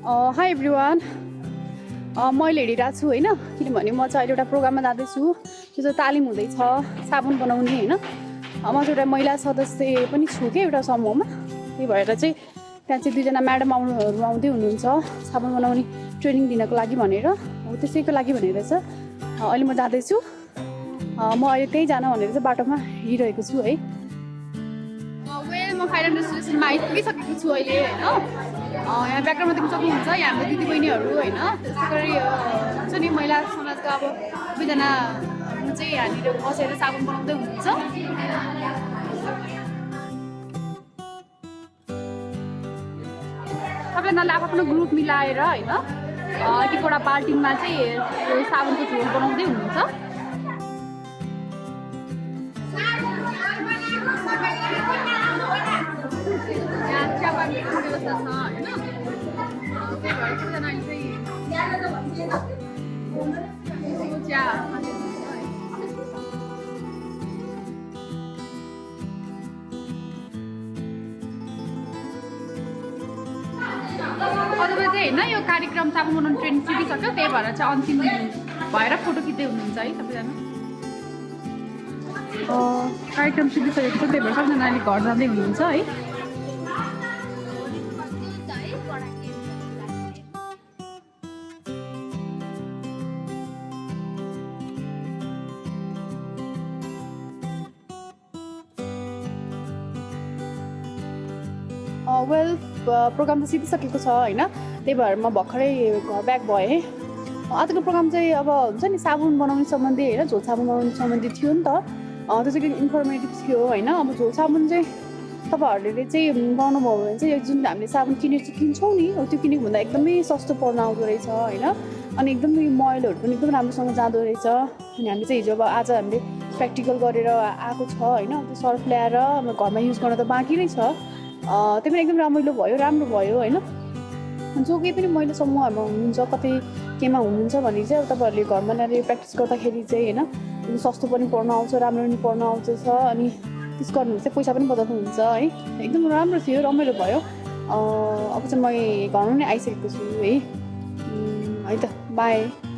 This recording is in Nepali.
हाई एभ्रिवान मैले हेरिरहेको छु होइन किनभने म चाहिँ अहिले एउटा प्रोग्राममा जाँदैछु त्यो चाहिँ तालिम हुँदैछ साबुन बनाउने होइन म चाहिँ एउटा महिला सदस्य पनि छु कि एउटा समूहमा त्यही भएर चाहिँ त्यहाँ चाहिँ दुईजना म्याडम आउँदै हुनुहुन्छ साबुन बनाउने ट्रेनिङ दिनको लागि भनेर हो त्यसैको लागि भनेर चाहिँ अहिले म जाँदैछु म अहिले त्यही जान भनेर चाहिँ बाटोमा हिँडिरहेको छु है म फाइनल डेस्टिनेसनमा आइपुगिसकेको छु अहिले होइन यहाँ ब्याकग्राउन्डमा देख्न सक्नुहुन्छ यहाँ हाम्रो दिदीबहिनीहरू होइन त्यस्तै गरी हुन्छ नि महिला समाजका अब दुईजना चाहिँ यहाँनिर बसेर साबुन बनाउँदै हुनुहुन्छ सबैजनाले आफ्नो ग्रुप मिलाएर होइन एक एकवटा बाल्टिनमा चाहिँ साबुनको झोल बनाउँदै हुनुहुन्छ यहाँ चियाबारीको व्यवस्था छ होइन त्यही भएर सबैजनाले चाहिँ चिया अथवा चाहिँ होइन यो कार्यक्रम साबुन बनाउनु ट्रेनिङ सिकिसक्यो त्यही भएर चाहिँ अन्तिम दिन भएर फोटो खिच्दै हुनुहुन्छ है सबैजना कार्यक्रम सिकिसकेको छ त्यही भएर सबैजनाले घर जाँदै हुनुहुन्छ है वेल प्रोग्राम त सिकिसकेको छ होइन त्यही भएर म भर्खरै घर ब्याक भएँ आजको प्रोग्राम चाहिँ अब हुन्छ नि साबुन बनाउने सम्बन्धी होइन झोल साबुन बनाउने सम्बन्धी थियो नि त त्यो चाहिँ इन्फर्मेटिभ थियो होइन अब झोल साबुन चाहिँ तपाईँहरूले चाहिँ बनाउनु भयो भने चाहिँ जुन हामीले साबुन किन्छौँ नि त्यो किनेको भन्दा एकदमै सस्तो पर्न आउँदो रहेछ होइन अनि एकदमै मैलहरू पनि एकदम राम्रोसँग जाँदो रहेछ अनि हामीले चाहिँ हिजो अब आज हामीले प्र्याक्टिकल गरेर आएको छ होइन त्यो सर्फ ल्याएर घरमा युज गर्न त बाँकी नै छ त्यो पनि एकदम राम्रो भयो होइन जो केही पनि महिला समूहहरूमा हुनुहुन्छ कतै केमा हुनुहुन्छ भने चाहिँ अब तपाईँहरूले घरमा ल्याएर प्र्याक्टिस गर्दाखेरि चाहिँ होइन सस्तो पनि पर्न आउँछ राम्रो पनि पर्न आउँछ अनि त्यस गर्नु चाहिँ पैसा पनि बचाउनु हुन्छ है एकदम राम्रो थियो रमाइलो भयो अब चाहिँ म घरमा नै आइसकेको छु है त बाई